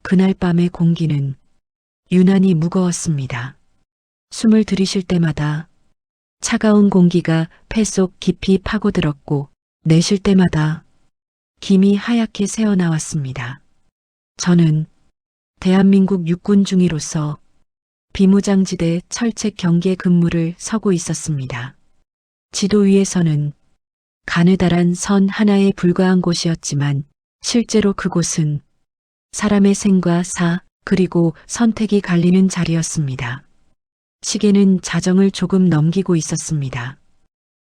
그날 밤의 공기는 유난히 무거웠습니다. 숨을 들이쉴 때마다 차가운 공기가 폐 속 깊이 파고들었고 내쉴 때마다 김이 하얗게 새어나왔습니다. 저는 대한민국 육군 중위로서 비무장지대 철책 경계 근무를 서고 있었습니다. 지도 위에서는 가느다란 선 하나에 불과한 곳이었지만 실제로 그곳은 사람의 생과 사 그리고 선택이 갈리는 자리였습니다. 시계는 자정을 조금 넘기고 있었습니다.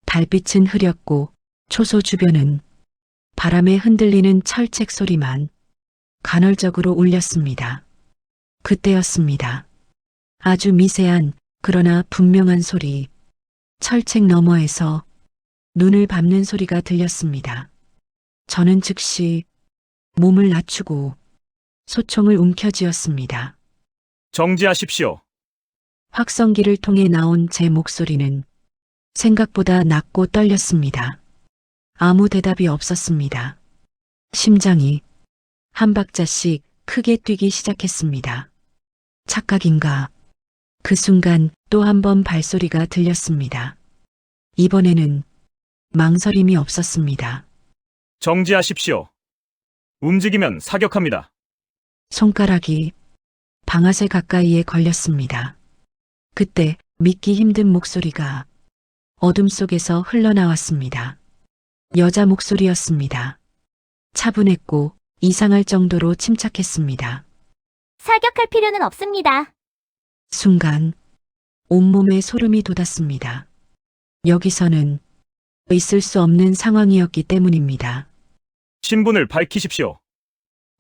달빛은 흐렸고 초소 주변은 바람에 흔들리는 철책 소리만 간헐적으로 울렸습니다. 그때였습니다. 아주 미세한 그러나 분명한 소리, 철책 너머에서 눈을 밟는 소리가 들렸습니다. 저는 즉시 몸을 낮추고 소총을 움켜쥐었습니다. 정지하십시오. 확성기를 통해 나온 제 목소리는 생각보다 낮고 떨렸습니다. 아무 대답이 없었습니다. 심장이 한 박자씩 크게 뛰기 시작했습니다. 착각인가? 그 순간 또 한 번 발소리가 들렸습니다. 이번에는 망설임이 없었습니다. 정지하십시오. 움직이면 사격합니다. 손가락이 방아쇠 가까이에 걸렸습니다. 그때 믿기 힘든 목소리가 어둠 속에서 흘러나왔습니다. 여자 목소리였습니다. 차분했고 이상할 정도로 침착했습니다. 사격할 필요는 없습니다. 순간 온몸에 소름이 돋았습니다. 여기서는 있을 수 없는 상황이었기 때문입니다. 신분을 밝히십시오.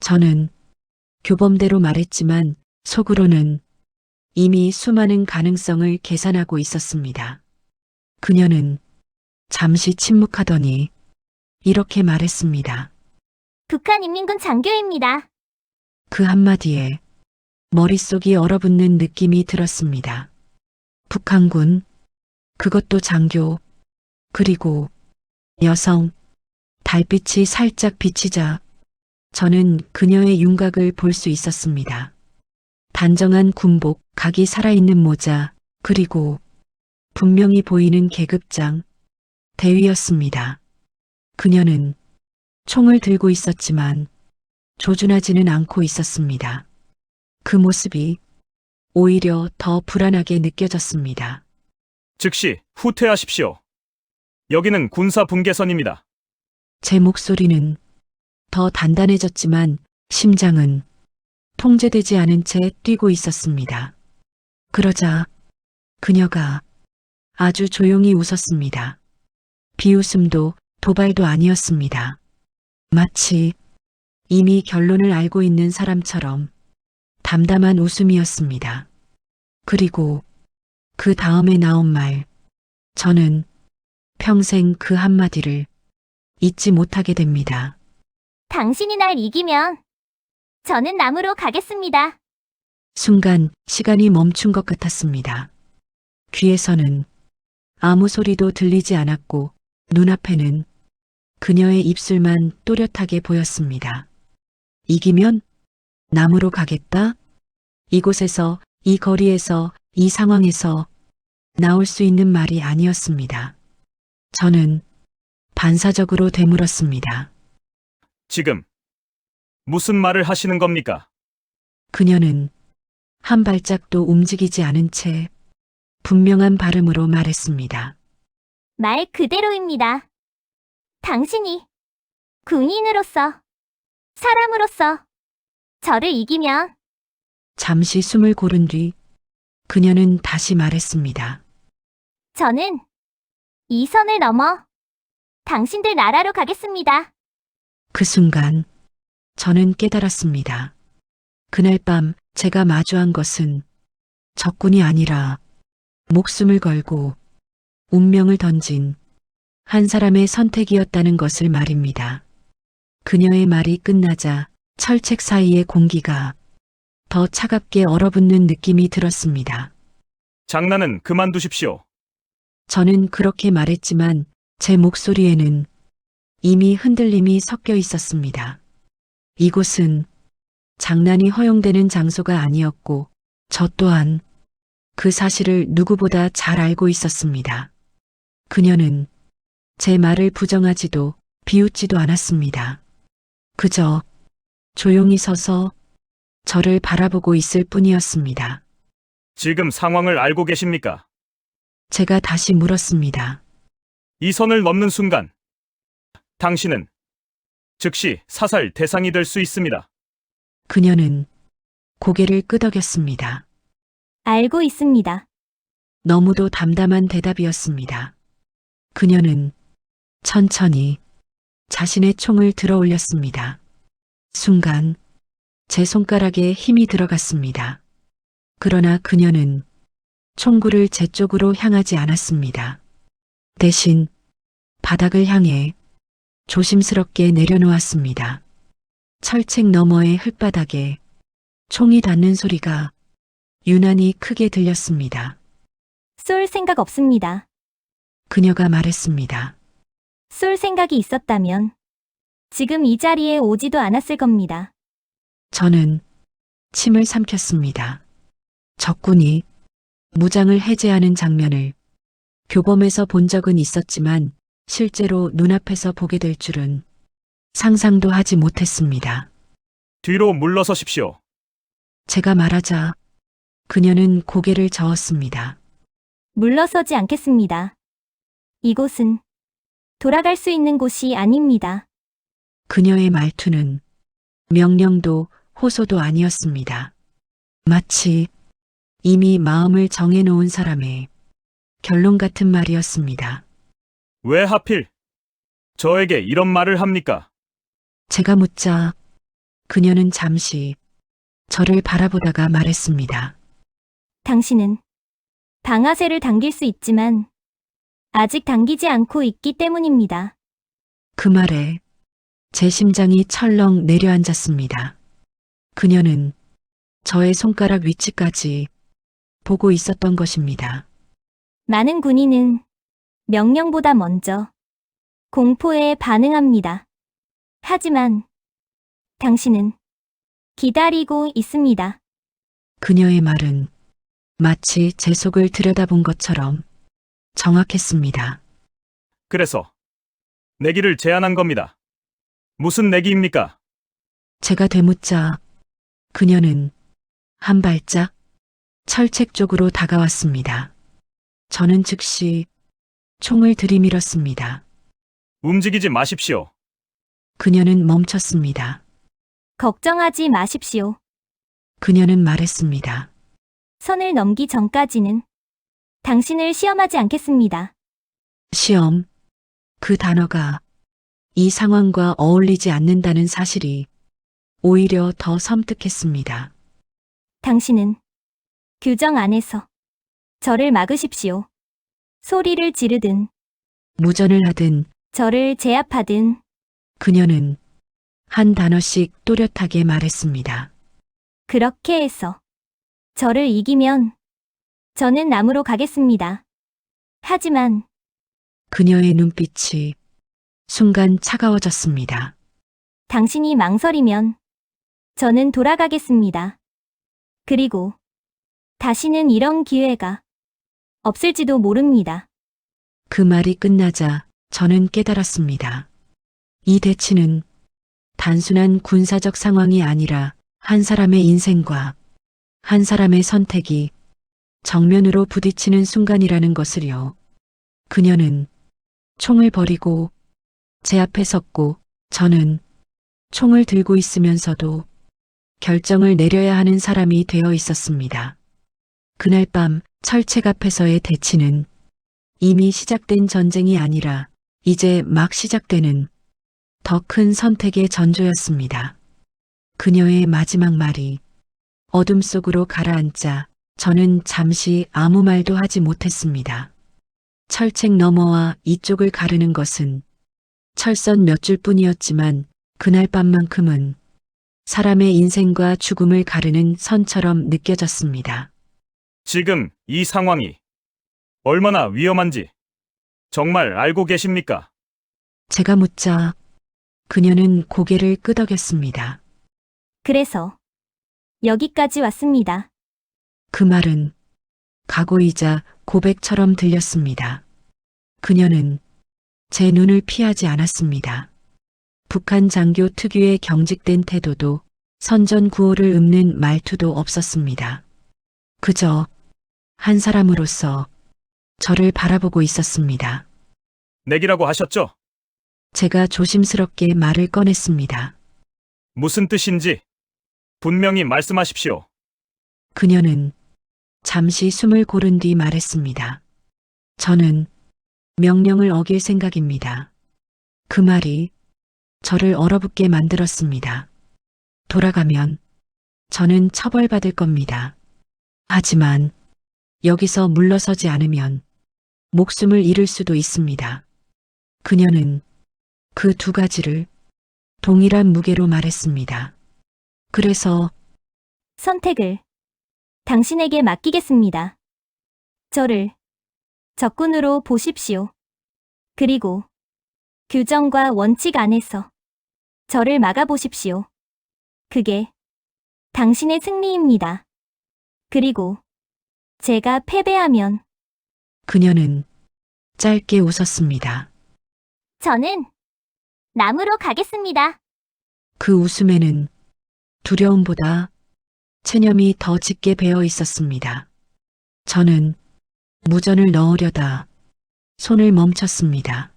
저는 교범대로 말했지만 속으로는 이미 수많은 가능성을 계산하고 있었습니다. 그녀는 잠시 침묵하더니 이렇게 말했습니다. 북한인민군 장교입니다. 그 한마디에 머릿속이 얼어붙는 느낌이 들었습니다. 북한군, 그것도 장교, 그리고 여성, 달빛이 살짝 비치자 저는 그녀의 윤곽을 볼 수 있었습니다. 단정한 군복, 각이 살아있는 모자, 그리고 분명히 보이는 계급장, 대위였습니다. 그녀는 총을 들고 있었지만 조준하지는 않고 있었습니다. 그 모습이 오히려 더 불안하게 느껴졌습니다. 즉시 후퇴하십시오. 여기는 군사 분계선입니다. 제 목소리는 더 단단해졌지만 심장은 통제되지 않은 채 뛰고 있었습니다. 그러자 그녀가 아주 조용히 웃었습니다. 비웃음도 도발도 아니었습니다. 마치 이미 결론을 알고 있는 사람처럼 담담한 웃음이었습니다. 그리고 그 다음에 나온 말, 저는 평생 그 한마디를 잊지 못하게 됩니다. 당신이 날 이기면 저는 남으로 가겠습니다. 순간 시간이 멈춘 것 같았습니다. 귀에서는 아무 소리도 들리지 않았고 눈앞에는 그녀의 입술만 또렷하게 보였습니다. 이기면 남으로 가겠다? 이곳에서, 이 거리에서, 이 상황에서 나올 수 있는 말이 아니었습니다. 저는 반사적으로 되물었습니다. 지금 무슨 말을 하시는 겁니까? 그녀는 한 발짝도 움직이지 않은 채 분명한 발음으로 말했습니다. 말 그대로입니다. 당신이 군인으로서, 사람으로서 저를 이기면 잠시 숨을 고른 뒤 그녀는 다시 말했습니다. 저는 이 선을 넘어 당신들 나라로 가겠습니다. 그 순간 저는 깨달았습니다. 그날 밤 제가 마주한 것은 적군이 아니라 목숨을 걸고 운명을 던진 한 사람의 선택이었다는 것을 말입니다. 그녀의 말이 끝나자 철책 사이의 공기가 더 차갑게 얼어붙는 느낌이 들었습니다. 장난은 그만두십시오. 저는 그렇게 말했지만 제 목소리에는 이미 흔들림이 섞여 있었습니다. 이곳은 장난이 허용되는 장소가 아니었고 저 또한 그 사실을 누구보다 잘 알고 있었습니다. 그녀는 제 말을 부정하지도 비웃지도 않았습니다. 그저 조용히 서서 저를 바라보고 있을 뿐이었습니다. 지금 상황을 알고 계십니까? 제가 다시 물었습니다. 이 선을 넘는 순간 당신은 즉시 사살 대상이 될 수 있습니다. 그녀는 고개를 끄덕였습니다. 알고 있습니다. 너무도 담담한 대답이었습니다. 그녀는 천천히 자신의 총을 들어 올렸습니다. 순간 제 손가락에 힘이 들어갔습니다. 그러나 그녀는 총구를 제 쪽으로 향하지 않았습니다. 대신 바닥을 향해 조심스럽게 내려놓았습니다. 철책 너머의 흙바닥에 총이 닿는 소리가 유난히 크게 들렸습니다. 쏠 생각 없습니다. 그녀가 말했습니다. 쏠 생각이 있었다면 지금 이 자리에 오지도 않았을 겁니다. 저는 침을 삼켰습니다. 적군이 무장을 해제하는 장면을 교범에서 본 적은 있었지만 실제로 눈앞에서 보게 될 줄은 상상도 하지 못했습니다. 뒤로 물러서십시오. 제가 말하자 그녀는 고개를 저었습니다. 물러서지 않겠습니다. 이곳은 돌아갈 수 있는 곳이 아닙니다. 그녀의 말투는 명령도 호소도 아니었습니다. 마치 이미 마음을 정해놓은 사람의 결론 같은 말이었습니다. 왜 하필 저에게 이런 말을 합니까? 제가 묻자 그녀는 잠시 저를 바라보다가 말했습니다. 당신은 방아쇠를 당길 수 있지만 아직 당기지 않고 있기 때문입니다. 그 말에 제 심장이 철렁 내려앉았습니다. 그녀는 저의 손가락 위치까지 보고 있었던 것입니다. 많은 군인은 명령보다 먼저 공포에 반응합니다. 하지만 당신은 기다리고 있습니다. 그녀의 말은 마치 제 속을 들여다본 것처럼 정확했습니다. 그래서 내기를 제안한 겁니다. 무슨 내기입니까? 제가 되묻자 그녀는 한 발짝 철책 쪽으로 다가왔습니다. 저는 즉시 총을 들이밀었습니다. 움직이지 마십시오. 그녀는 멈췄습니다. 걱정하지 마십시오. 그녀는 말했습니다. 선을 넘기 전까지는 당신을 시험하지 않겠습니다. 시험. 그 단어가 이 상황과 어울리지 않는다는 사실이 오히려 더 섬뜩했습니다. 당신은 규정 안에서 저를 막으십시오. 소리를 지르든 무전을 하든 저를 제압하든 그녀는 한 단어씩 또렷하게 말했습니다. 그렇게 해서 저를 이기면 저는 남으로 가겠습니다. 하지만 그녀의 눈빛이 순간 차가워졌습니다. 당신이 망설이면 저는 돌아가겠습니다. 그리고 다시는 이런 기회가 없을지도 모릅니다. 그 말이 끝나자 저는 깨달았습니다. 이 대치는 단순한 군사적 상황이 아니라 한 사람의 인생과 한 사람의 선택이 정면으로 부딪히는 순간이라는 것을요. 그녀는 총을 버리고 제 앞에 섰고 저는 총을 들고 있으면서도 결정을 내려야 하는 사람이 되어 있었습니다. 그날 밤 철책 앞에서의 대치는 이미 시작된 전쟁이 아니라 이제 막 시작되는 더 큰 선택의 전조였습니다. 그녀의 마지막 말이 어둠 속으로 가라앉자 저는 잠시 아무 말도 하지 못했습니다. 철책 너머와 이쪽을 가르는 것은 철선 몇 줄뿐이었지만 그날 밤만큼은 사람의 인생과 죽음을 가르는 선처럼 느껴졌습니다. 지금 이 상황이 얼마나 위험한지 정말 알고 계십니까? 제가 묻자 그녀는 고개를 끄덕였습니다. 그래서 여기까지 왔습니다. 그 말은 각오이자 고백처럼 들렸습니다. 그녀는 제 눈을 피하지 않았습니다. 북한 장교 특유의 경직된 태도도 선전구호를 읊는 말투도 없었습니다. 그저 한 사람으로서 저를 바라보고 있었습니다. 내기라고 하셨죠? 제가 조심스럽게 말을 꺼냈습니다. 무슨 뜻인지 분명히 말씀하십시오. 그녀는 잠시 숨을 고른 뒤 말했습니다. 저는 명령을 어길 생각입니다. 그 말이 저를 얼어붙게 만들었습니다. 돌아가면 저는 처벌받을 겁니다. 하지만 여기서 물러서지 않으면 목숨을 잃을 수도 있습니다. 그녀는 그 두 가지를 동일한 무게로 말했습니다. 그래서 선택을 당신에게 맡기겠습니다. 저를 적군으로 보십시오. 그리고 규정과 원칙 안에서 저를 막아보십시오. 그게 당신의 승리입니다. 그리고 제가 패배하면 그녀는 짧게 웃었습니다. 저는 남으로 가겠습니다. 그 웃음에는 두려움보다 체념이 더 짙게 배어 있었습니다. 저는 무전을 넣으려다 손을 멈췄습니다.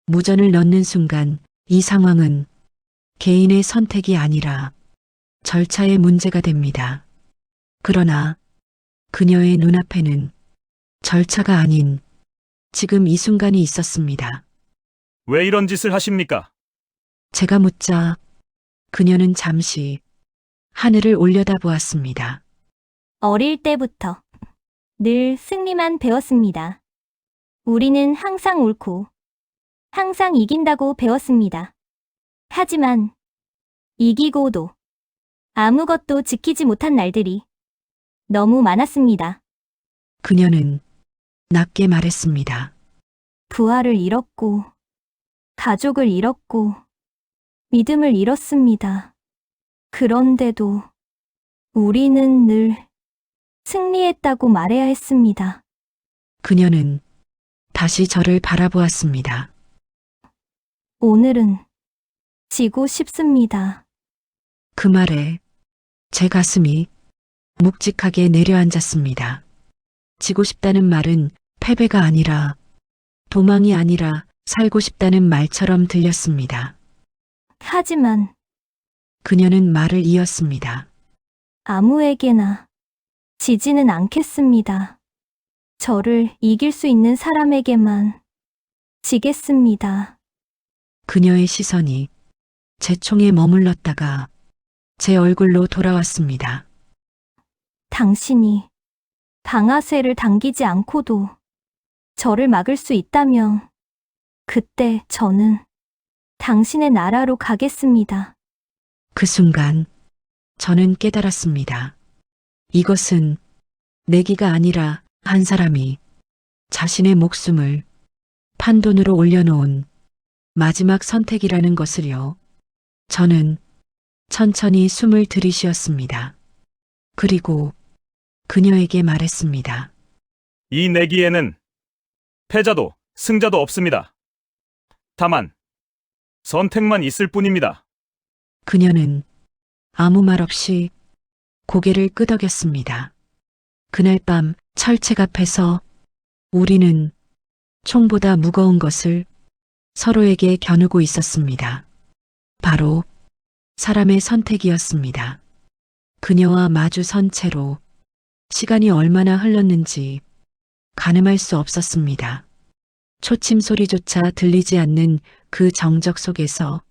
무전을 넣는 순간 이 상황은 개인의 선택이 아니라 절차의 문제가 됩니다. 그러나 그녀의 눈앞에는 절차가 아닌 지금 이 순간이 있었습니다. 왜 이런 짓을 하십니까? 제가 묻자 그녀는 잠시 하늘을 올려다보았습니다. 어릴 때부터 늘 승리만 배웠습니다. 우리는 항상 옳고 항상 이긴다고 배웠습니다. 하지만 이기고도 아무것도 지키지 못한 날들이 너무 많았습니다. 그녀는 낮게 말했습니다. 부하를 잃었고 가족을 잃었고 믿음을 잃었습니다. 그런데도 우리는 늘 승리했다고 말해야 했습니다. 그녀는 다시 저를 바라보았습니다. 오늘은 지고 싶습니다. 그 말에 제 가슴이 묵직하게 내려앉았습니다. 지고 싶다는 말은 패배가 아니라 도망이 아니라 살고 싶다는 말처럼 들렸습니다. 하지만 그녀는 말을 이었습니다. 아무에게나 지지는 않겠습니다. 저를 이길 수 있는 사람에게만 지겠습니다. 그녀의 시선이 제 총에 머물렀다가 제 얼굴로 돌아왔습니다. 당신이 방아쇠를 당기지 않고도 저를 막을 수 있다면 그때 저는 당신의 나라로 가겠습니다. 그 순간 저는 깨달았습니다. 이것은 내기가 아니라 한 사람이 자신의 목숨을 판돈으로 올려놓은 마지막 선택이라는 것을요. 저는 천천히 숨을 들이쉬었습니다. 그리고 그녀에게 말했습니다. 이 내기에는 패자도 승자도 없습니다. 다만 선택만 있을 뿐입니다. 그녀는 아무 말 없이 고개를 끄덕였습니다. 그날 밤 철책 앞에서 우리는 총보다 무거운 것을 서로에게 겨누고 있었습니다. 바로 사람의 선택이었습니다. 그녀와 마주 선 채로 시간이 얼마나 흘렀는지 가늠할 수 없었습니다. 초침 소리조차 들리지 않는 그 정적 속에서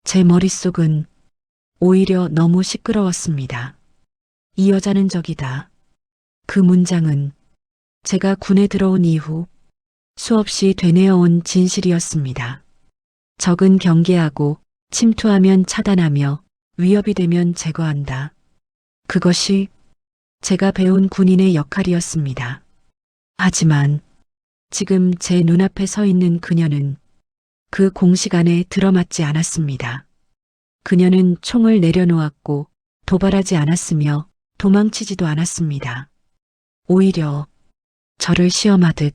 제 머릿속은 오히려 너무 시끄러웠습니다. 이 여자는 적이다. 그 문장은 제가 군에 들어온 이후 수없이 되뇌어온 진실이었습니다. 적은 경계하고 침투하면 차단하며 위협이 되면 제거한다. 그것이 제가 배운 군인의 역할이었습니다. 하지만 지금 제 눈앞에 서 있는 그녀는 그 공식 안에 들어맞지 않았습니다. 그녀는 총을 내려놓았고 도발하지 않았으며 도망치지도 않았습니다. 오히려 저를 시험하듯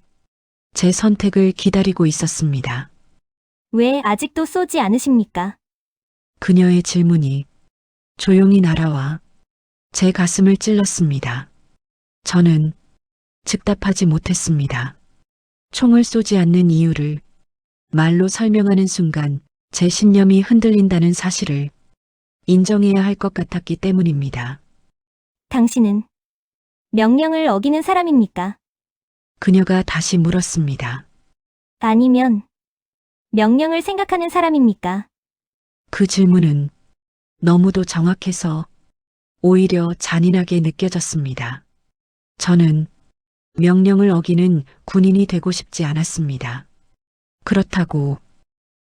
제 선택을 기다리고 있었습니다. 왜 아직도 쏘지 않으십니까? 그녀의 질문이 조용히 날아와 제 가슴을 찔렀습니다. 저는 즉답하지 못했습니다. 총을 쏘지 않는 이유를 말로 설명하는 순간 제 신념이 흔들린다는 사실을 인정해야 할 것 같았기 때문입니다. 당신은 명령을 어기는 사람입니까? 그녀가 다시 물었습니다. 아니면 명령을 생각하는 사람입니까? 그 질문은 너무도 정확해서 오히려 잔인하게 느껴졌습니다. 저는 명령을 어기는 군인이 되고 싶지 않았습니다. 그렇다고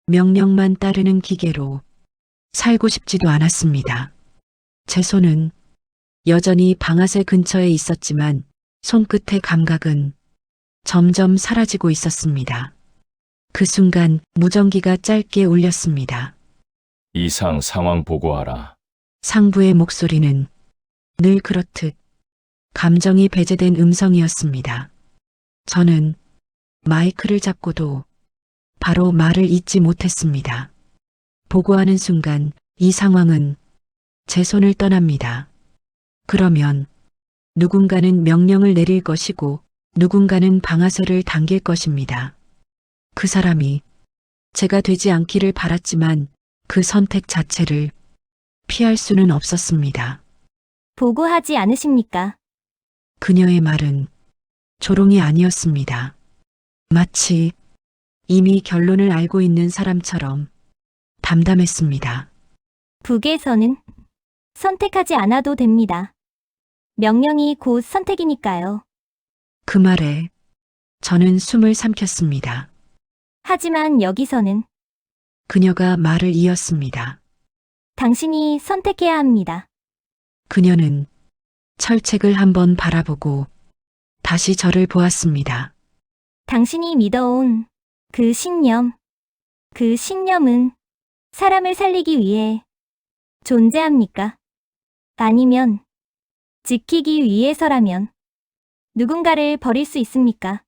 명령만 따르는 기계로 살고 싶지도 않았습니다. 제 손은 여전히 방아쇠 근처에 있었지만 손끝의 감각은 점점 사라지고 있었습니다. 그 순간 무전기가 짧게 울렸습니다. 이상 상황 보고하라. 상부의 목소리는 늘 그렇듯 감정이 배제된 음성이었습니다. 저는 마이크를 잡고도 바로 말을 잇지 못했습니다. 보고하는 순간 이 상황은 제 손을 떠납니다. 그러면 누군가는 명령을 내릴 것이고 누군가는 방아쇠를 당길 것입니다. 그 사람이 제가 되지 않기를 바랐지만 그 선택 자체를 피할 수는 없었습니다. 보고하지 않으십니까? 그녀의 말은 조롱이 아니었습니다. 마치 이미 결론을 알고 있는 사람처럼 담담했습니다. 북에서는 선택하지 않아도 됩니다. 명령이 곧 선택이니까요. 그 말에 저는 숨을 삼켰습니다. 하지만 여기서는 그녀가 말을 이었습니다. 당신이 선택해야 합니다. 그녀는 철책을 한번 바라보고 다시 저를 보았습니다. 당신이 믿어온 그 신념은 사람을 살리기 위해 존재합니까? 아니면 지키기 위해서라면 누군가를 버릴 수 있습니까?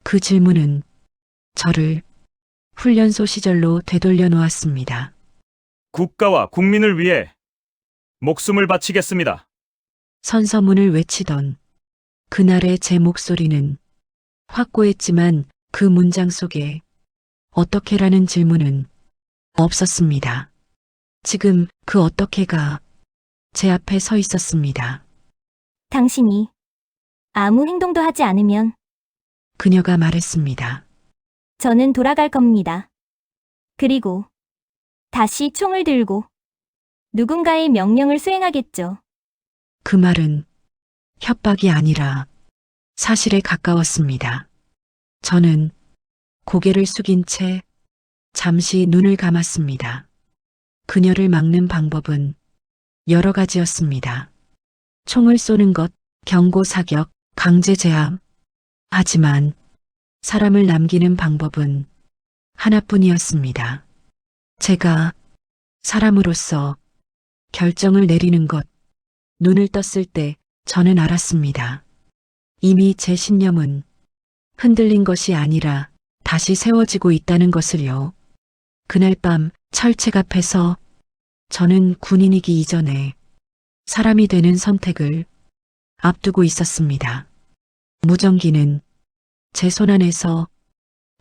그 질문은 저를 훈련소 시절로 되돌려 놓았습니다. 국가와 국민을 위해 목숨을 바치겠습니다. 선서문을 외치던 그날의 제 목소리는 확고했지만 그 문장 속에 어떻게라는 질문은 없었습니다. 지금 그 어떻게가 제 앞에 서 있었습니다. 당신이 아무 행동도 하지 않으면 그녀가 말했습니다. 저는 돌아갈 겁니다. 그리고 다시 총을 들고 누군가의 명령을 수행하겠죠. 그 말은 협박이 아니라 사실에 가까웠습니다. 저는 고개를 숙인 채 잠시 눈을 감았습니다. 그녀를 막는 방법은 여러 가지였습니다. 총을 쏘는 것, 경고 사격, 강제 제압. 하지만 사람을 남기는 방법은 하나뿐이었습니다. 제가 사람으로서 결정을 내리는 것. 눈을 떴을 때 저는 알았습니다. 이미 제 신념은 흔들린 것이 아니라 다시 세워지고 있다는 것을요. 그날 밤 철책 앞에서 저는 군인이기 이전에 사람이 되는 선택을 앞두고 있었습니다. 무전기는 제 손안에서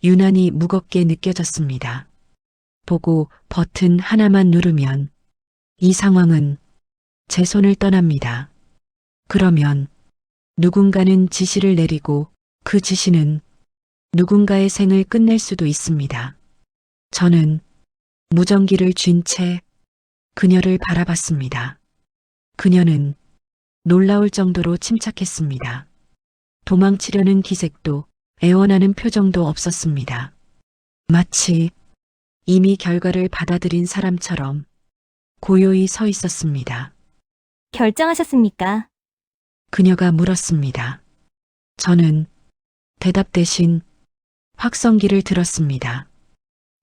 유난히 무겁게 느껴졌습니다. 보고 버튼 하나만 누르면 이 상황은 제 손을 떠납니다. 그러면 누군가는 지시를 내리고 그 지시는 누군가의 생을 끝낼 수도 있습니다. 저는 무전기를 쥔 채 그녀를 바라봤습니다. 그녀는 놀라울 정도로 침착했습니다. 도망치려는 기색도 애원하는 표정도 없었습니다. 마치 이미 결과를 받아들인 사람처럼 고요히 서 있었습니다. 결정하셨습니까? 그녀가 물었습니다. 저는 대답 대신 확성기를 들었습니다.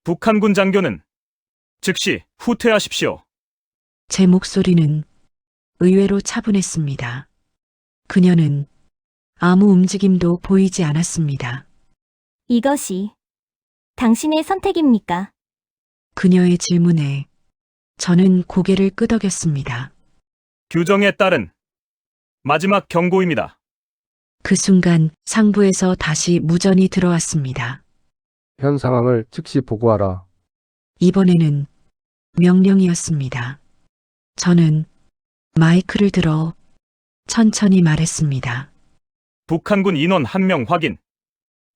북한군 장교는 즉시 후퇴하십시오. 제 목소리는 의외로 차분했습니다. 그녀는 아무 움직임도 보이지 않았습니다. 이것이 당신의 선택입니까? 그녀의 질문에 저는 고개를 끄덕였습니다. 규정에 따른 마지막 경고입니다. 그 순간 상부에서 다시 무전이 들어왔습니다. 현 상황을 즉시 보고하라. 이번에는 명령이었습니다. 저는 마이크를 들어 천천히 말했습니다. 북한군 인원 1명 확인.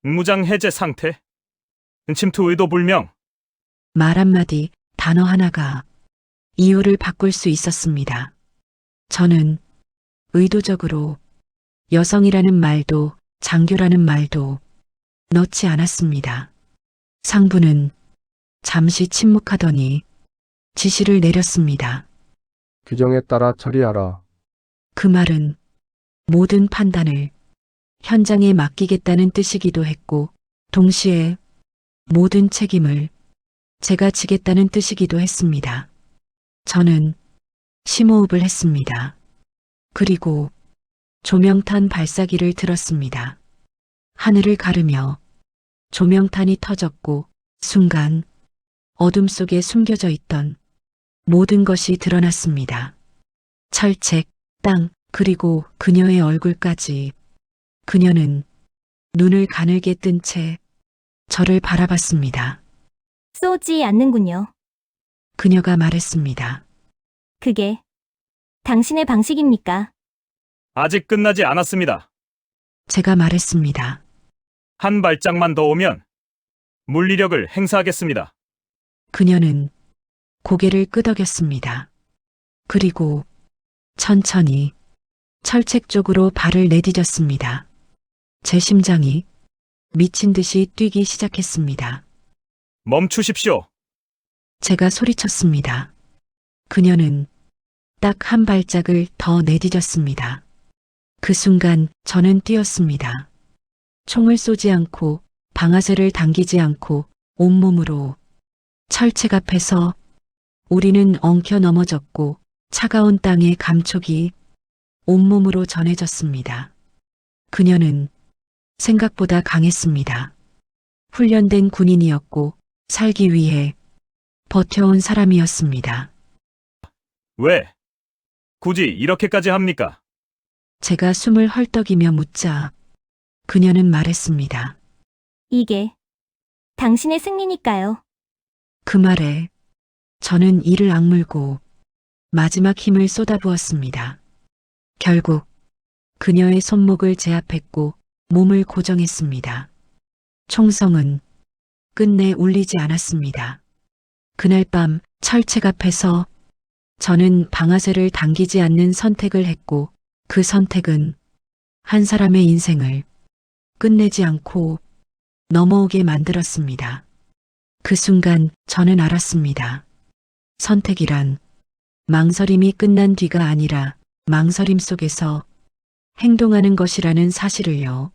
무장 해제 상태. 침투 의도 불명. 말 한마디, 단어 하나가 이유를 바꿀 수 있었습니다. 저는 의도적으로 여성이라는 말도 장교라는 말도 넣지 않았습니다. 상부는 잠시 침묵하더니 지시를 내렸습니다. 규정에 따라 처리하라. 그 말은 모든 판단을 현장에 맡기겠다는 뜻이기도 했고, 동시에 모든 책임을 제가 지겠다는 뜻이기도 했습니다. 저는 심호흡을 했습니다. 그리고 조명탄 발사기를 들었습니다. 하늘을 가르며 조명탄이 터졌고, 순간 어둠 속에 숨겨져 있던 모든 것이 드러났습니다. 철책, 땅, 그리고 그녀의 얼굴까지. 그녀는 눈을 가늘게 뜬 채 저를 바라봤습니다. 쏘지 않는군요. 그녀가 말했습니다. 그게 당신의 방식입니까? 아직 끝나지 않았습니다. 제가 말했습니다. 한 발짝만 더 오면 물리력을 행사하겠습니다. 그녀는 고개를 끄덕였습니다. 그리고 천천히 철책 쪽으로 발을 내디뎠습니다. 제 심장이 미친 듯이 뛰기 시작했습니다. 멈추십시오. 제가 소리쳤습니다. 그녀는 딱 한 발짝을 더 내디뎠습니다. 그 순간 저는 뛰었습니다. 총을 쏘지 않고 방아쇠를 당기지 않고 온몸으로 철책 앞에서 우리는 엉켜 넘어졌고 차가운 땅의 감촉이 온몸으로 전해졌습니다. 그녀는 생각보다 강했습니다. 훈련된 군인이었고 살기 위해 버텨온 사람이었습니다. 왜? 굳이 이렇게까지 합니까? 제가 숨을 헐떡이며 묻자 그녀는 말했습니다. 이게 당신의 승리니까요. 그 말에 저는 이를 악물고 마지막 힘을 쏟아부었습니다. 결국 그녀의 손목을 제압했고 몸을 고정했습니다. 총성은 끝내 울리지 않았습니다. 그날 밤 철책 앞에서 저는 방아쇠를 당기지 않는 선택을 했고 그 선택은 한 사람의 인생을 끝내지 않고 넘어오게 만들었습니다. 그 순간 저는 알았습니다. 선택이란 망설임이 끝난 뒤가 아니라 망설임 속에서 행동하는 것이라는 사실을요.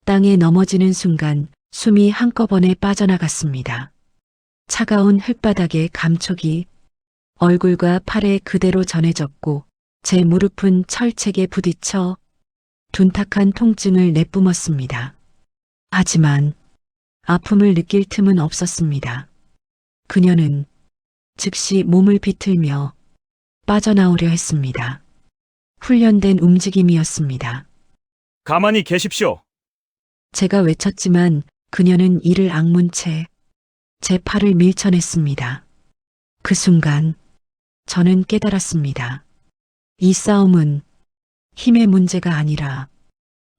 땅에 넘어지는 순간 숨이 한꺼번에 빠져나갔습니다. 차가운 흙바닥의 감촉이 얼굴과 팔에 그대로 전해졌고 제 무릎은 철책에 부딪혀 둔탁한 통증을 내뿜었습니다. 하지만 아픔을 느낄 틈은 없었습니다. 그녀는 즉시 몸을 비틀며 빠져나오려 했습니다. 훈련된 움직임이었습니다. 가만히 계십시오. 제가 외쳤지만 그녀는 이를 악문 채 제 팔을 밀쳐냈습니다. 그 순간 저는 깨달았습니다. 이 싸움은 힘의 문제가 아니라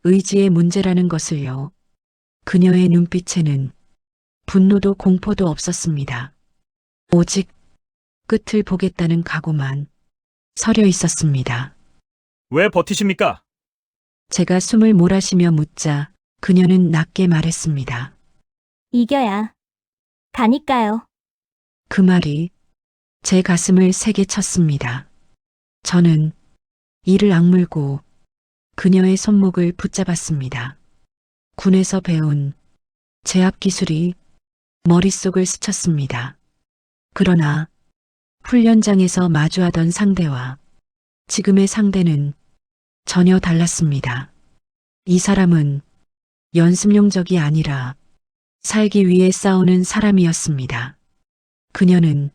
의지의 문제라는 것을요. 그녀의 눈빛에는 분노도 공포도 없었습니다. 오직 끝을 보겠다는 각오만 서려 있었습니다. 왜 버티십니까? 제가 숨을 몰아쉬며 묻자 그녀는 낮게 말했습니다. 이겨야 가니까요. 그 말이 제 가슴을 세게 쳤습니다. 저는 이를 악물고 그녀의 손목을 붙잡았습니다. 군에서 배운 제압 기술이 머릿속을 스쳤습니다. 그러나 훈련장에서 마주하던 상대와 지금의 상대는 전혀 달랐습니다. 이 사람은 연습용적이 아니라 살기 위해 싸우는 사람이었습니다. 그녀는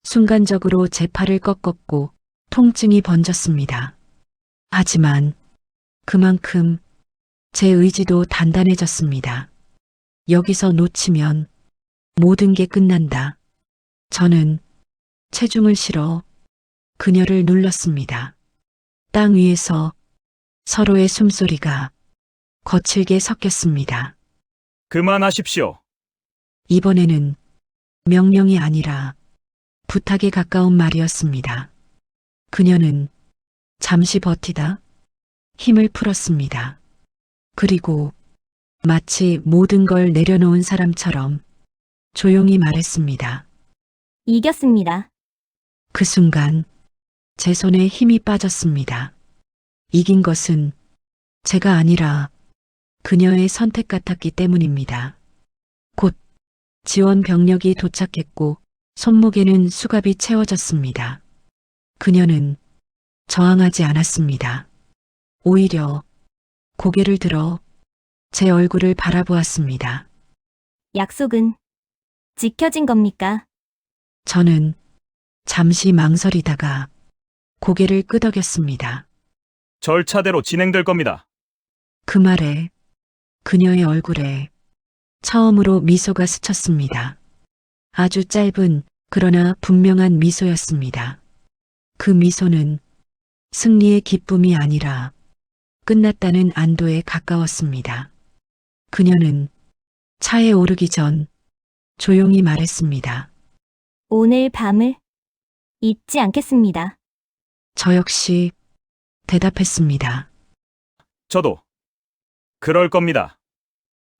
순간적으로 제 팔을 꺾었고 통증이 번졌습니다. 하지만 그만큼 제 의지도 단단해졌습니다. 여기서 놓치면 모든 게 끝난다. 저는 체중을 실어 그녀를 눌렀습니다. 땅 위에서 서로의 숨소리가 거칠게 섞였습니다. 그만하십시오. 이번에는 명령이 아니라 부탁에 가까운 말이었습니다. 그녀는 잠시 버티다 힘을 풀었습니다. 그리고 마치 모든 걸 내려놓은 사람처럼 조용히 말했습니다. 이겼습니다. 그 순간 제 손에 힘이 빠졌습니다. 이긴 것은 제가 아니라 그녀의 선택 같았기 때문입니다. 곧 지원 병력이 도착했고 손목에는 수갑이 채워졌습니다. 그녀는 저항하지 않았습니다. 오히려 고개를 들어 제 얼굴을 바라보았습니다. 약속은 지켜진 겁니까? 저는 잠시 망설이다가 고개를 끄덕였습니다. 절차대로 진행될 겁니다. 그 말에 그녀의 얼굴에 처음으로 미소가 스쳤습니다. 아주 짧은 그러나 분명한 미소였습니다. 그 미소는 승리의 기쁨이 아니라 끝났다는 안도에 가까웠습니다. 그녀는 차에 오르기 전 조용히 말했습니다. 오늘 밤을 잊지 않겠습니다. 저 역시 대답했습니다. 저도 그럴 겁니다.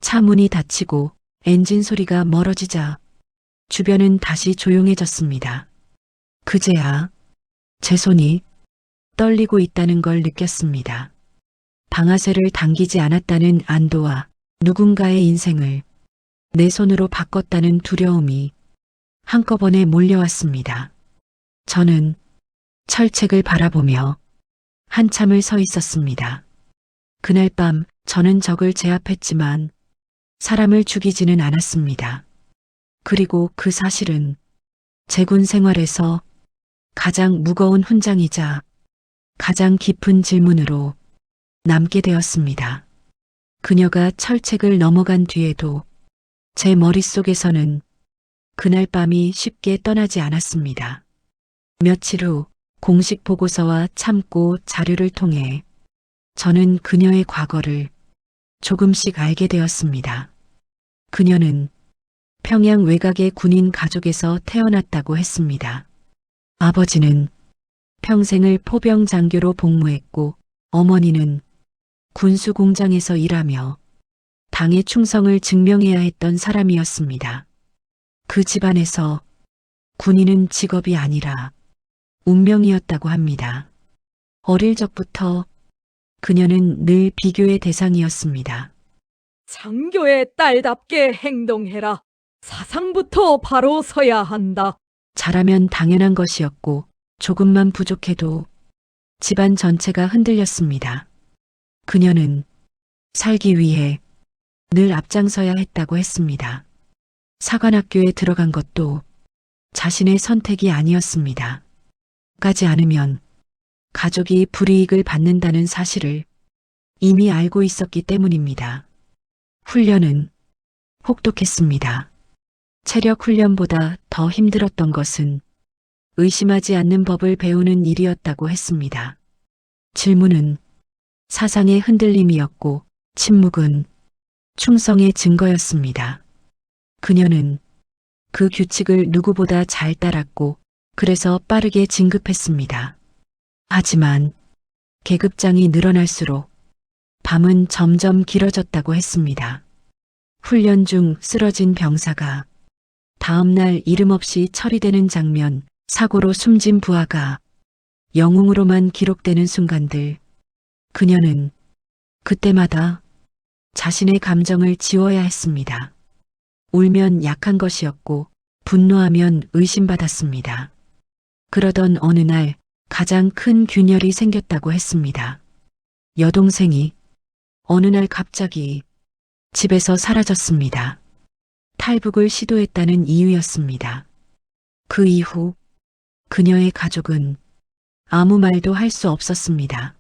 차 문이 닫히고 엔진 소리가 멀어지자 주변은 다시 조용해졌습니다. 그제야 제 손이 떨리고 있다는 걸 느꼈습니다. 방아쇠를 당기지 않았다는 안도와 누군가의 인생을 내 손으로 바꿨다는 두려움이 한꺼번에 몰려왔습니다. 저는 철책을 바라보며 한참을 서 있었습니다. 그날 밤 저는 적을 제압했지만 사람을 죽이지는 않았습니다. 그리고 그 사실은 제 군 생활에서 가장 무거운 훈장이자 가장 깊은 질문으로 남게 되었습니다. 그녀가 철책을 넘어간 뒤에도 제 머릿속에서는 그날 밤이 쉽게 떠나지 않았습니다. 며칠 후 공식 보고서와 참고 자료를 통해 저는 그녀의 과거를 조금씩 알게 되었습니다. 그녀는 평양 외곽의 군인 가족에서 태어났다고 했습니다. 아버지는 평생을 포병 장교로 복무했고 어머니는 군수 공장에서 일하며 당의 충성을 증명해야 했던 사람이었습니다. 그 집안에서 군인은 직업이 아니라 운명이었다고 합니다. 어릴 적부터 그녀는 늘 비교의 대상이었습니다. 장교의 딸답게 행동해라. 사상부터 바로 서야 한다. 잘하면 당연한 것이었고 조금만 부족해도 집안 전체가 흔들렸습니다. 그녀는 살기 위해 늘 앞장서야 했다고 했습니다. 사관학교에 들어간 것도 자신의 선택이 아니었습니다. 가지 않으면 가족이 불이익을 받는다는 사실을 이미 알고 있었기 때문입니다. 훈련은 혹독했습니다. 체력 훈련보다 더 힘들었던 것은 의심하지 않는 법을 배우는 일이었다고 했습니다. 질문은 사상의 흔들림이었고 침묵은 충성의 증거였습니다. 그녀는 그 규칙을 누구보다 잘 따랐고 그래서 빠르게 진급했습니다. 하지만 계급장이 늘어날수록 밤은 점점 길어졌다고 했습니다. 훈련 중 쓰러진 병사가 다음날 이름 없이 처리되는 장면, 사고로 숨진 부하가 영웅으로만 기록되는 순간들. 그녀는 그때마다 자신의 감정을 지워야 했습니다. 울면 약한 것이었고 분노하면 의심받았습니다. 그러던 어느 날 가장 큰 균열이 생겼다고 했습니다. 여동생이 어느 날 갑자기 집에서 사라졌습니다. 탈북을 시도했다는 이유였습니다. 그 이후 그녀의 가족은 아무 말도 할 수 없었습니다.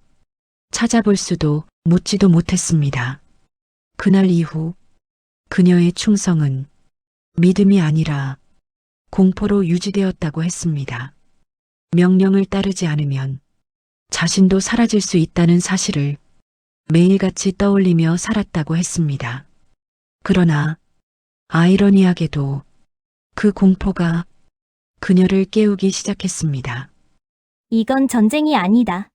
찾아볼 수도 묻지도 못했습니다. 그날 이후 그녀의 충성은 믿음이 아니라 공포로 유지되었다고 했습니다. 명령을 따르지 않으면 자신도 사라질 수 있다는 사실을 매일같이 떠올리며 살았다고 했습니다. 그러나 아이러니하게도 그 공포가 그녀를 깨우기 시작했습니다. 이건 전쟁이 아니다.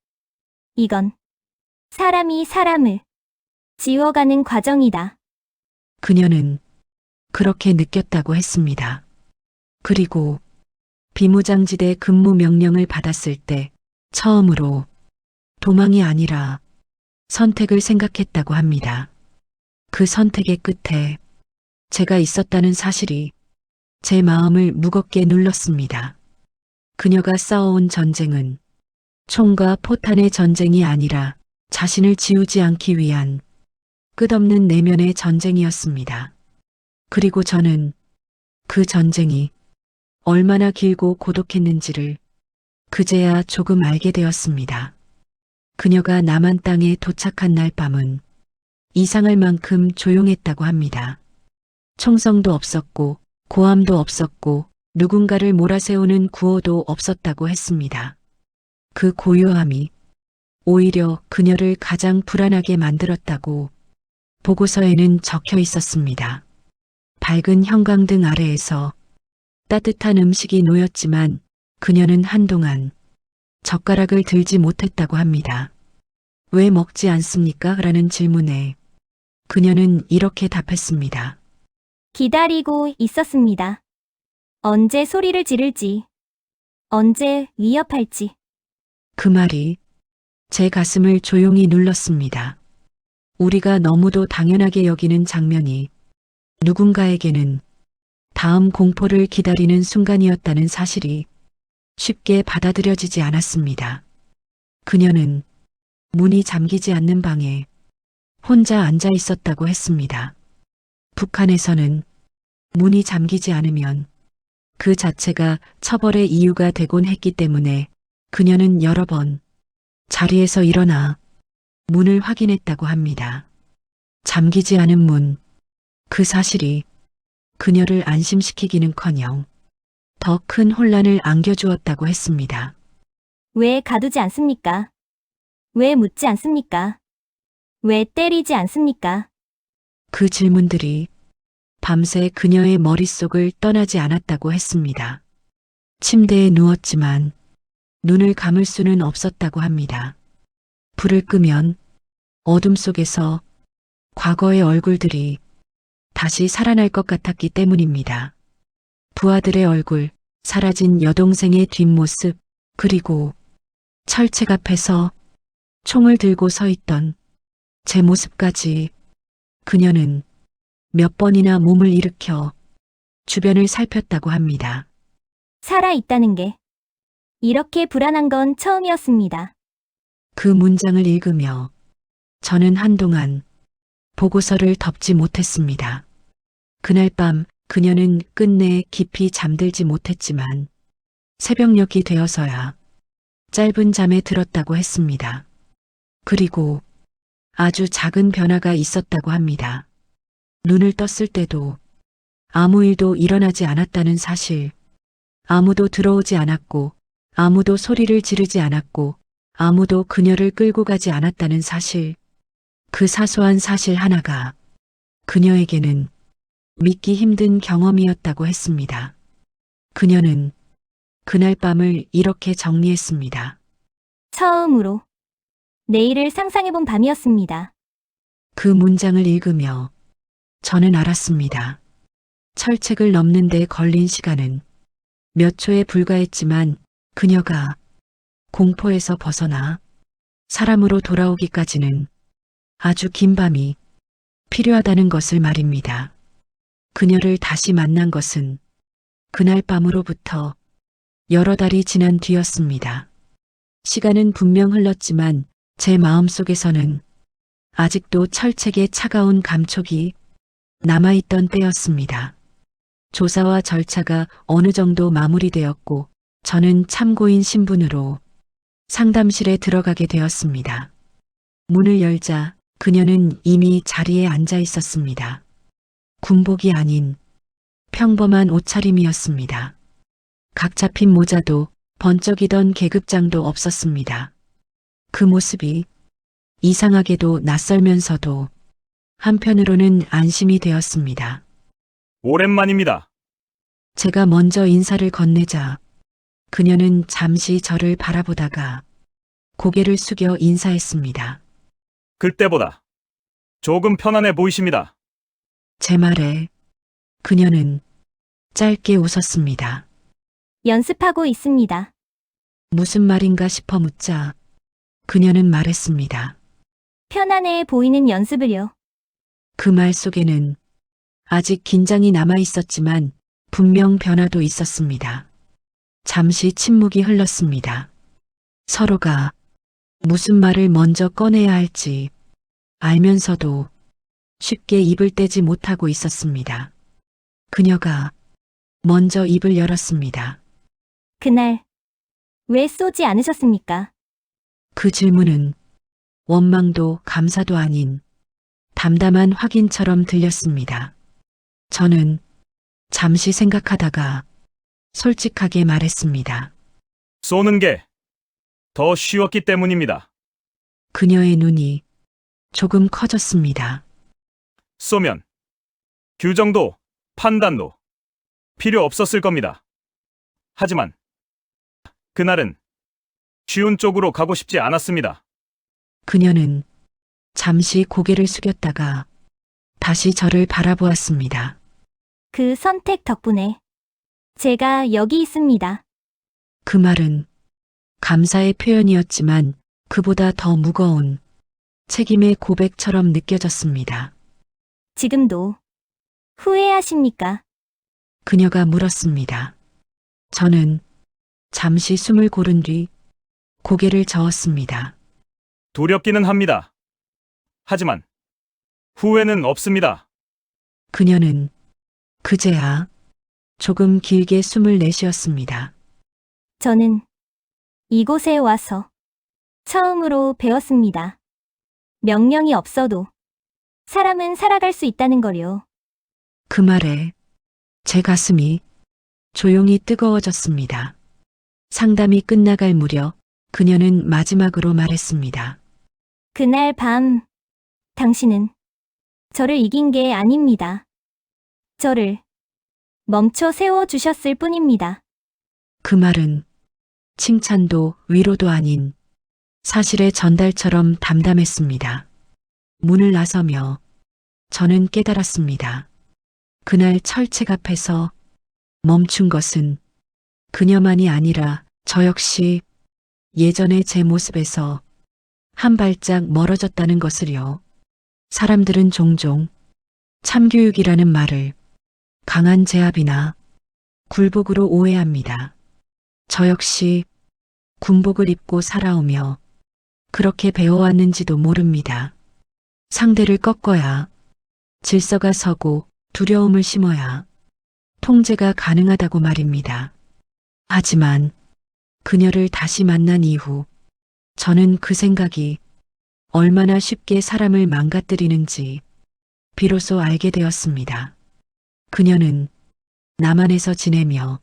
이건 사람이 사람을 지워가는 과정이다. 그녀는 그렇게 느꼈다고 했습니다. 그리고 비무장지대 근무 명령을 받았을 때 처음으로 도망이 아니라 선택을 생각했다고 합니다. 그 선택의 끝에 제가 있었다는 사실이 제 마음을 무겁게 눌렀습니다. 그녀가 싸워온 전쟁은 총과 포탄의 전쟁이 아니라 자신을 지우지 않기 위한 끝없는 내면의 전쟁이었습니다. 그리고 저는 그 전쟁이 얼마나 길고 고독했는지를 그제야 조금 알게 되었습니다. 그녀가 남한 땅에 도착한 날 밤은 이상할 만큼 조용했다고 합니다. 총성도 없었고 고함도 없었고 누군가를 몰아세우는 구호도 없었다고 했습니다. 그 고요함이 오히려 그녀를 가장 불안하게 만들었다고 보고서에는 적혀 있었습니다. 밝은 형광등 아래에서 따뜻한 음식이 놓였지만 그녀는 한동안 젓가락을 들지 못했다고 합니다. 왜 먹지 않습니까? 라는 질문에 그녀는 이렇게 답했습니다. 기다리고 있었습니다. 언제 소리를 지를지, 언제 위협할지. 그 말이 제 가슴을 조용히 눌렀습니다. 우리가 너무도 당연하게 여기는 장면이 누군가에게는 다음 공포를 기다리는 순간이었다는 사실이 쉽게 받아들여지지 않았습니다. 그녀는 문이 잠기지 않는 방에 혼자 앉아 있었다고 했습니다. 북한에서는 문이 잠기지 않으면 그 자체가 처벌의 이유가 되곤 했기 때문에 그녀는 여러 번 자리에서 일어나 문을 확인했다고 합니다. 잠기지 않은 문, 그 사실이 그녀를 안심시키기는커녕 더 큰 혼란을 안겨주었다고 했습니다. 왜 가두지 않습니까? 왜 묻지 않습니까? 왜 때리지 않습니까? 그 질문들이 밤새 그녀의 머릿속을 떠나지 않았다고 했습니다. 침대에 누웠지만 눈을 감을 수는 없었다고 합니다. 불을 끄면 어둠 속에서 과거의 얼굴들이 다시 살아날 것 같았기 때문입니다. 부하들의 얼굴, 사라진 여동생의 뒷모습, 그리고 철책 앞에서 총을 들고 서 있던 제 모습까지 그녀는 몇 번이나 몸을 일으켜 주변을 살폈다고 합니다. 살아있다는 게 이렇게 불안한 건 처음이었습니다. 그 문장을 읽으며 저는 한동안 보고서를 덮지 못했습니다. 그날 밤 그녀는 끝내 깊이 잠들지 못했지만 새벽녘이 되어서야 짧은 잠에 들었다고 했습니다. 그리고 아주 작은 변화가 있었다고 합니다. 눈을 떴을 때도 아무 일도 일어나지 않았다는 사실, 아무도 들어오지 않았고, 아무도 소리를 지르지 않았고, 아무도 그녀를 끌고 가지 않았다는 사실, 그 사소한 사실 하나가 그녀에게는 믿기 힘든 경험이었다고 했습니다. 그녀는 그날 밤을 이렇게 정리했습니다. 처음으로 내일을 상상해본 밤이었습니다. 그 문장을 읽으며 저는 알았습니다. 철책을 넘는 데 걸린 시간은 몇 초에 불과했지만 그녀가 공포에서 벗어나 사람으로 돌아오기까지는 아주 긴 밤이 필요하다는 것을 말입니다. 그녀를 다시 만난 것은 그날 밤으로부터 여러 달이 지난 뒤였습니다. 시간은 분명 흘렀지만 제 마음속에서는 아직도 철책의 차가운 감촉이 남아있던 때였습니다. 조사와 절차가 어느 정도 마무리되었고 저는 참고인 신분으로 상담실에 들어가게 되었습니다. 문을 열자 그녀는 이미 자리에 앉아 있었습니다. 군복이 아닌 평범한 옷차림이었습니다. 각 잡힌 모자도 번쩍이던 계급장도 없었습니다. 그 모습이 이상하게도 낯설면서도 한편으로는 안심이 되었습니다. 오랜만입니다. 제가 먼저 인사를 건네자 그녀는 잠시 저를 바라보다가 고개를 숙여 인사했습니다. 그때보다 조금 편안해 보이십니다. 제 말에 그녀는 짧게 웃었습니다. 연습하고 있습니다. 무슨 말인가 싶어 묻자 그녀는 말했습니다. 편안해 보이는 연습을요. 그 말 속에는 아직 긴장이 남아 있었지만 분명 변화도 있었습니다. 잠시 침묵이 흘렀습니다. 서로가 무슨 말을 먼저 꺼내야 할지 알면서도 쉽게 입을 떼지 못하고 있었습니다. 그녀가 먼저 입을 열었습니다. 그날 왜 쏘지 않으셨습니까? 그 질문은 원망도 감사도 아닌 담담한 확인처럼 들렸습니다. 저는 잠시 생각하다가 솔직하게 말했습니다. 쏘는 게 더 쉬웠기 때문입니다. 그녀의 눈이 조금 커졌습니다. 쏘면 규정도 판단도 필요 없었을 겁니다. 하지만 그날은 쉬운 쪽으로 가고 싶지 않았습니다. 그녀는 잠시 고개를 숙였다가 다시 저를 바라보았습니다. 그 선택 덕분에 제가 여기 있습니다. 그 말은 감사의 표현이었지만 그보다 더 무거운 책임의 고백처럼 느껴졌습니다. 지금도 후회하십니까? 그녀가 물었습니다. 저는 잠시 숨을 고른 뒤 고개를 저었습니다. 두렵기는 합니다. 하지만 후회는 없습니다. 그녀는 그제야 조금 길게 숨을 내쉬었습니다. 저는 이곳에 와서 처음으로 배웠습니다. 명령이 없어도 사람은 살아갈 수 있다는 걸요. 그 말에 제 가슴이 조용히 뜨거워졌습니다. 상담이 끝나갈 무렵 그녀는 마지막으로 말했습니다. 그날 밤 당신은 저를 이긴 게 아닙니다. 저를 멈춰 세워주셨을 뿐입니다. 그 말은 칭찬도 위로도 아닌 사실의 전달처럼 담담했습니다. 문을 나서며 저는 깨달았습니다. 그날 철책 앞에서 멈춘 것은 그녀만이 아니라 저 역시 예전의 제 모습에서 한 발짝 멀어졌다는 것을요. 사람들은 종종 참교육이라는 말을 강한 제압이나 굴복으로 오해합니다. 저 역시 군복을 입고 살아오며 그렇게 배워왔는지도 모릅니다. 상대를 꺾어야 질서가 서고 두려움을 심어야 통제가 가능하다고 말입니다. 하지만 그녀를 다시 만난 이후 저는 그 생각이 얼마나 쉽게 사람을 망가뜨리는지 비로소 알게 되었습니다. 그녀는 남한에서 지내며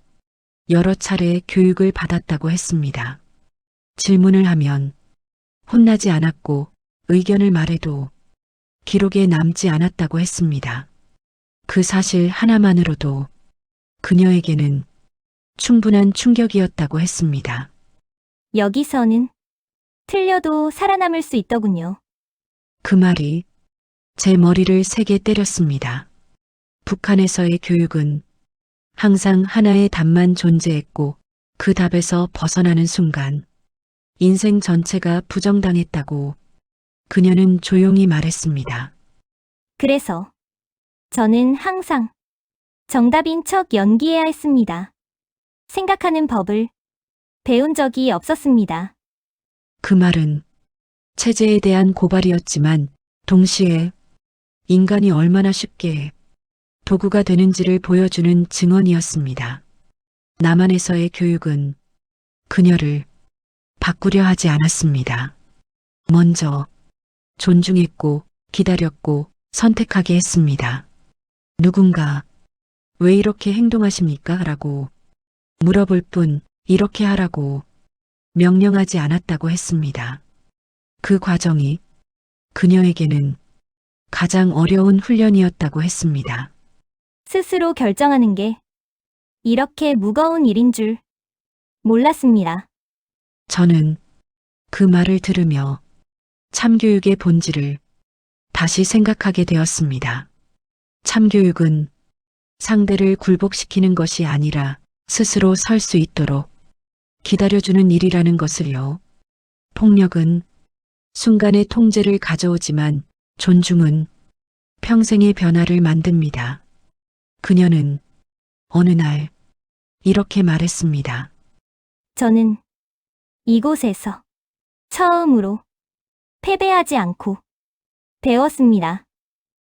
여러 차례 교육을 받았다고 했습니다. 질문을 하면 혼나지 않았고 의견을 말해도 기록에 남지 않았다고 했습니다. 그 사실 하나만으로도 그녀에게는 충분한 충격이었다고 했습니다. 여기서는 틀려도 살아남을 수 있더군요. 그 말이 제 머리를 세게 때렸습니다. 북한에서의 교육은 항상 하나의 답만 존재했고 그 답에서 벗어나는 순간 인생 전체가 부정당했다고 그녀는 조용히 말했습니다. 그래서 저는 항상 정답인 척 연기해야 했습니다. 생각하는 법을 배운 적이 없었습니다. 그 말은 체제에 대한 고발이었지만 동시에 인간이 얼마나 쉽게 도구가 되는지를 보여주는 증언이었습니다. 남한에서의 교육은 그녀를 바꾸려 하지 않았습니다. 먼저 존중했고 기다렸고 선택하게 했습니다. 누군가 왜 이렇게 행동하십니까? 라고 물어볼 뿐 이렇게 하라고 명령하지 않았다고 했습니다. 그 과정이 그녀에게는 가장 어려운 훈련이었다고 했습니다. 스스로 결정하는 게 이렇게 무거운 일인 줄 몰랐습니다. 저는 그 말을 들으며 참교육의 본질을 다시 생각하게 되었습니다. 참교육은 상대를 굴복시키는 것이 아니라 스스로 설 수 있도록 기다려주는 일이라는 것을요. 폭력은 순간의 통제를 가져오지만 존중은 평생의 변화를 만듭니다. 그녀는 어느 날 이렇게 말했습니다. 저는 이곳에서 처음으로 패배하지 않고 배웠습니다.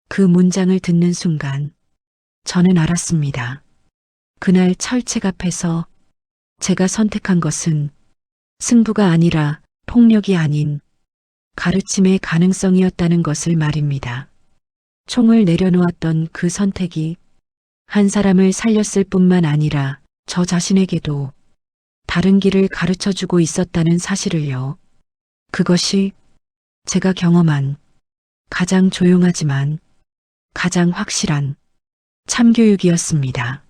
그 문장을 듣는 순간 저는 알았습니다. 그날 철책 앞에서 제가 선택한 것은 승부가 아니라 폭력이 아닌 가르침의 가능성이었다는 것을 말입니다. 총을 내려놓았던 그 선택이 한 사람을 살렸을 뿐만 아니라 저 자신에게도 다른 길을 가르쳐 주고 있었다는 사실을요. 그것이 제가 경험한 가장 조용하지만 가장 확실한 참교육이었습니다.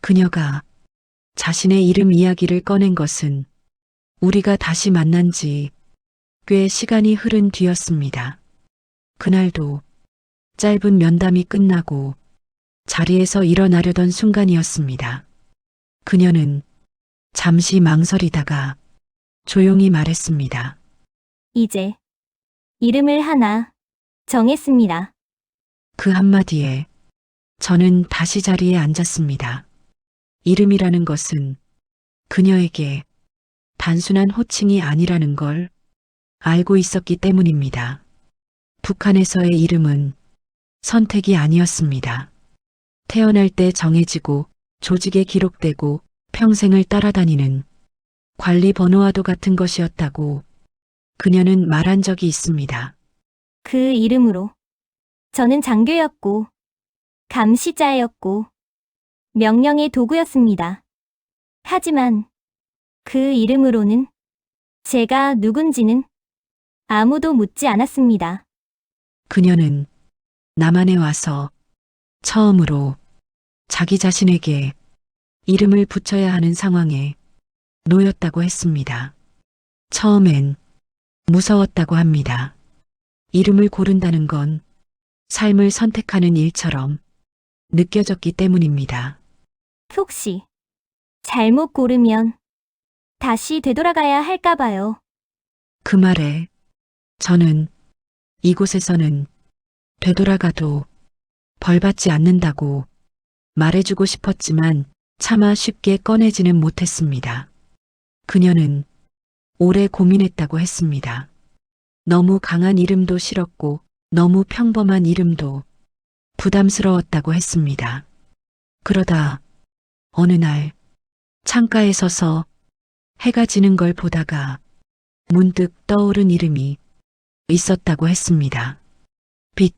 그녀가 자신의 이름 이야기를 꺼낸 것은 우리가 다시 만난 지 꽤 시간이 흐른 뒤였습니다. 그날도 짧은 면담이 끝나고 자리에서 일어나려던 순간이었습니다. 그녀는 잠시 망설이다가 조용히 말했습니다. 이제 이름을 하나 정했습니다. 그 한마디에 저는 다시 자리에 앉았습니다. 이름이라는 것은 그녀에게 단순한 호칭이 아니라는 걸 알고 있었기 때문입니다. 북한에서의 이름은 선택이 아니었습니다. 태어날 때 정해지고 조직에 기록되고 평생을 따라다니는 관리 번호와도 같은 것이었다고 그녀는 말한 적이 있습니다. 그 이름으로 저는 장교였고 감시자였고 명령의 도구였습니다. 하지만 그 이름으로는 제가 누군지는 아무도 묻지 않았습니다. 그녀는 남한에 와서 처음으로 자기 자신에게 이름을 붙여야 하는 상황에 놓였다고 했습니다. 처음엔 무서웠다고 합니다. 이름을 고른다는 건 삶을 선택하는 일처럼 느껴졌기 때문입니다. 혹시 잘못 고르면 다시 되돌아가야 할까 봐요. 그 말에 저는 이곳에서는 되돌아가도 벌받지 않는다고 말해주고 싶었지만 차마 쉽게 꺼내지는 못했습니다. 그녀는 오래 고민했다고 했습니다. 너무 강한 이름도 싫었고 너무 평범한 이름도 부담스러웠다고 했습니다. 그러다 어느 날 창가에 서서 해가 지는 걸 보다가 문득 떠오른 이름이 있었다고 했습니다. 빛.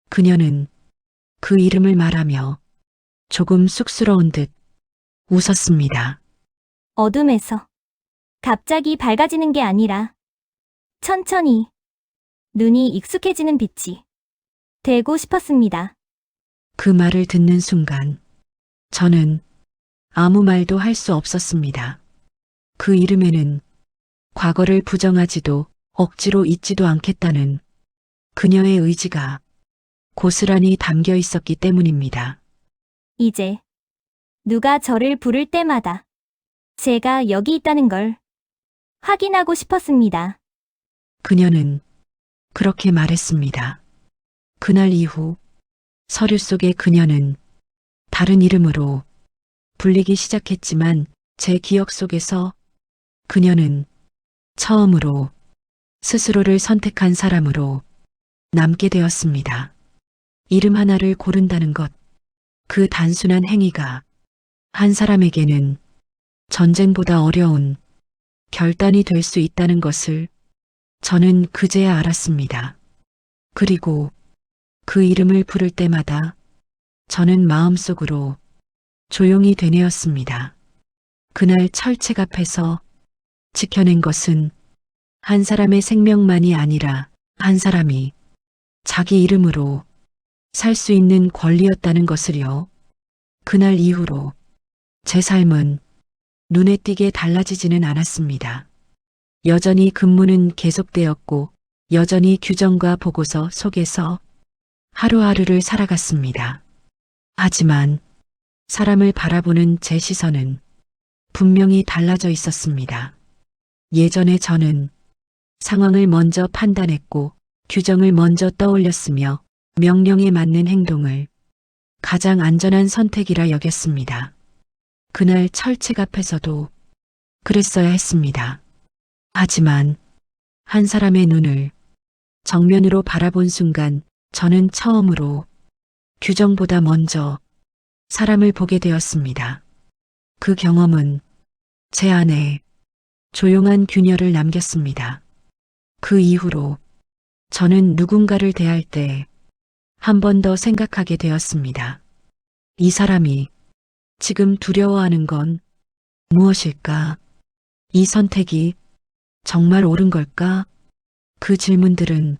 그녀는 그 이름을 말하며 조금 쑥스러운 듯 웃었습니다. 어둠에서 갑자기 밝아지는 게 아니라 천천히 눈이 익숙해지는 빛이 되고 싶었습니다. 그 말을 듣는 순간 저는 아무 말도 할 수 없었습니다. 그 이름에는 과거를 부정하지도 억지로 잊지도 않겠다는 그녀의 의지가 고스란히 담겨 있었기 때문입니다. 이제 누가 저를 부를 때마다 제가 여기 있다는 걸 확인하고 싶었습니다. 그녀는 그렇게 말했습니다. 그날 이후 서류 속에 그녀는 다른 이름으로 불리기 시작했지만 제 기억 속에서 그녀는 처음으로 스스로를 선택한 사람으로 남게 되었습니다. 이름 하나를 고른다는 것, 그 단순한 행위가 한 사람에게는 전쟁보다 어려운 결단이 될 수 있다는 것을 저는 그제야 알았습니다. 그리고 그 이름을 부를 때마다 저는 마음속으로 조용히 되뇌었습니다. 그날 철책 앞에서 지켜낸 것은 한 사람의 생명만이 아니라 한 사람이 자기 이름으로 살 수 있는 권리였다는 것을요. 그날 이후로 제 삶은 눈에 띄게 달라지지는 않았습니다. 여전히 근무는 계속되었고 여전히 규정과 보고서 속에서 하루하루를 살아갔습니다. 하지만 사람을 바라보는 제 시선은 분명히 달라져 있었습니다. 예전에 저는 상황을 먼저 판단했고 규정을 먼저 떠올렸으며 명령에 맞는 행동을 가장 안전한 선택이라 여겼습니다. 그날 철책 앞에서도 그랬어야 했습니다. 하지만 한 사람의 눈을 정면으로 바라본 순간 저는 처음으로 규정보다 먼저 사람을 보게 되었습니다. 그 경험은 제 안에 조용한 균열을 남겼습니다. 그 이후로 저는 누군가를 대할 때 한 번 더 생각하게 되었습니다. 이 사람이 지금 두려워하는 건 무엇일까? 이 선택이 정말 옳은 걸까? 그 질문들은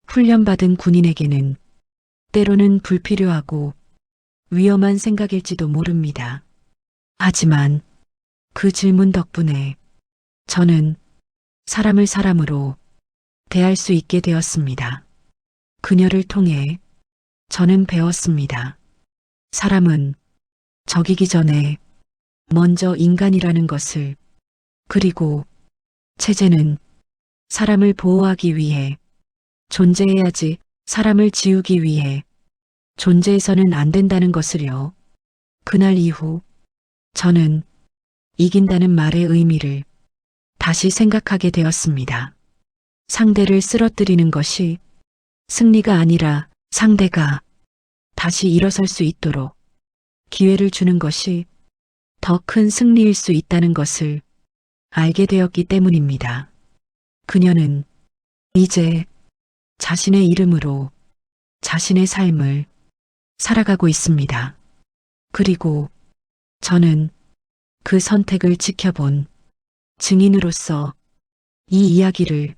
훈련받은 군인에게는 때로는 불필요하고 위험한 생각일지도 모릅니다. 하지만 그 질문 덕분에 저는 사람을 사람으로 대할 수 있게 되었습니다. 그녀를 통해 저는 배웠습니다. 사람은 적이기 전에 먼저 인간이라는 것을, 그리고 체제는 사람을 보호하기 위해 존재해야지 사람을 지우기 위해 존재해서는 안 된다는 것을요. 그날 이후 저는 이긴다는 말의 의미를 다시 생각하게 되었습니다. 상대를 쓰러뜨리는 것이 승리가 아니라 상대가 다시 일어설 수 있도록 기회를 주는 것이 더 큰 승리일 수 있다는 것을 알게 되었기 때문입니다. 그녀는 이제 자신의 이름으로 자신의 삶을 살아가고 있습니다. 그리고 저는 그 선택을 지켜본 증인으로서 이 이야기를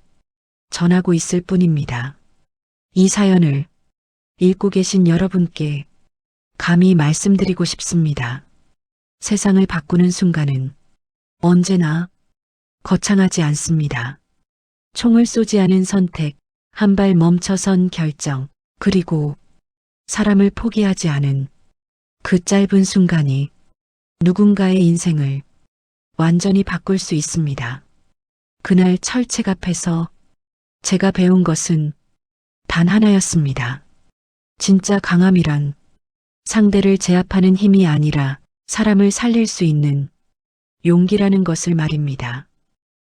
전하고 있을 뿐입니다. 이 사연을 읽고 계신 여러분께 감히 말씀드리고 싶습니다. 세상을 바꾸는 순간은 언제나 거창하지 않습니다. 총을 쏘지 않은 선택, 한 발 멈춰선 결정, 그리고 사람을 포기하지 않은 그 짧은 순간이 누군가의 인생을 완전히 바꿀 수 있습니다. 그날 철책 앞에서 제가 배운 것은 단 하나였습니다. 진짜 강함이란 상대를 제압하는 힘이 아니라 사람을 살릴 수 있는 용기라는 것을 말입니다.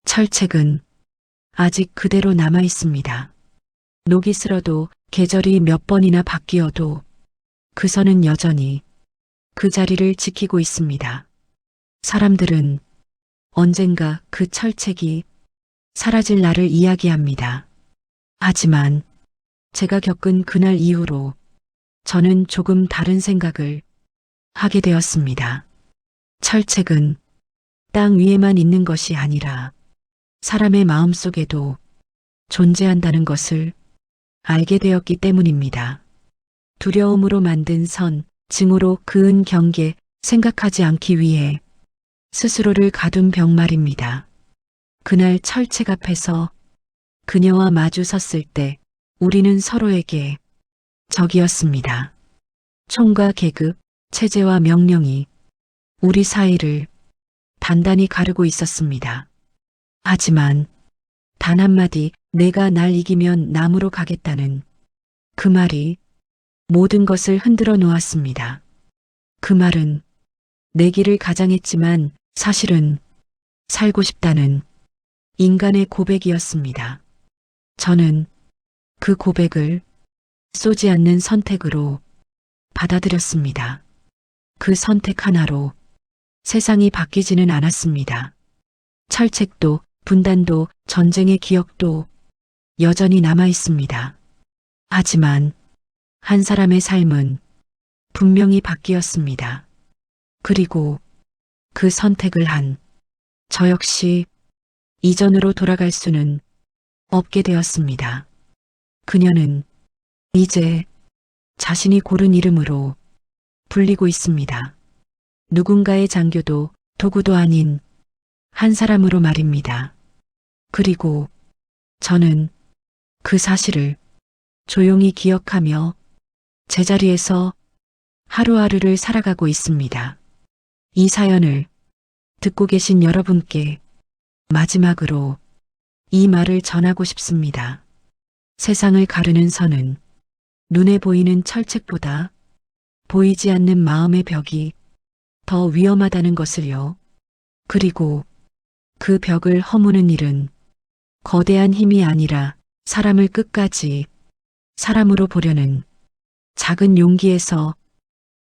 철책은 아직 그대로 남아 있습니다. 녹이 슬어도 계절이 몇 번이나 바뀌어도 그 선은 여전히 그 자리를 지키고 있습니다. 사람들은 언젠가 그 철책이 사라질 날을 이야기합니다. 하지만 제가 겪은 그날 이후로 저는 조금 다른 생각을 하게 되었습니다. 철책은 땅 위에만 있는 것이 아니라 사람의 마음속에도 존재한다는 것을 알게 되었기 때문입니다. 두려움으로 만든 선, 징후로 그은 경계, 생각하지 않기 위해 스스로를 가둔 벽말입니다. 그날 철책 앞에서 그녀와 마주 섰을 때 우리는 서로에게 적이었습니다. 총과 계급, 체제와 명령이 우리 사이를 단단히 가르고 있었습니다. 하지만 단 한마디 내가 날 이기면 남으로 가겠다는 그 말이 모든 것을 흔들어 놓았습니다. 그 말은 내 길을 가장했지만 사실은 살고 싶다는 인간의 고백이었습니다. 저는 그 고백을 쏘지 않는 선택으로 받아들였습니다. 그 선택 하나로 세상이 바뀌지는 않았습니다. 철책도, 분단도, 전쟁의 기억도 여전히 남아 있습니다. 하지만 한 사람의 삶은 분명히 바뀌었습니다. 그리고 그 선택을 한 저 역시 이전으로 돌아갈 수는 없게 되었습니다. 그녀는 이제 자신이 고른 이름으로 불리고 있습니다. 누군가의 장교도 도구도 아닌 한 사람으로 말입니다. 그리고 저는 그 사실을 조용히 기억하며 제자리에서 하루하루를 살아가고 있습니다. 이 사연을 듣고 계신 여러분께 마지막으로 이 말을 전하고 싶습니다. 세상을 가르는 선은 눈에 보이는 철책보다 보이지 않는 마음의 벽이 더 위험하다는 것을요. 그리고 그 벽을 허무는 일은 거대한 힘이 아니라 사람을 끝까지 사람으로 보려는 작은 용기에서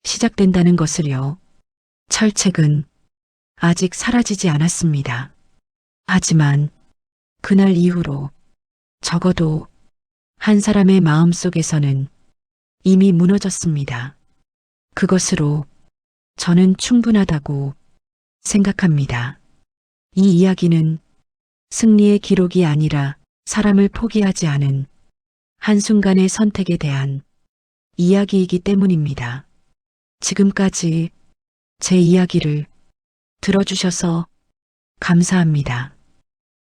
시작된다는 것을요. 철책은 아직 사라지지 않았습니다. 하지만 그날 이후로 적어도 한 사람의 마음 속에서는 이미 무너졌습니다. 그것으로 저는 충분하다고 생각합니다. 이 이야기는 승리의 기록이 아니라 사람을 포기하지 않은 한순간의 선택에 대한 이야기이기 때문입니다. 지금까지 제 이야기를 들어주셔서 감사합니다.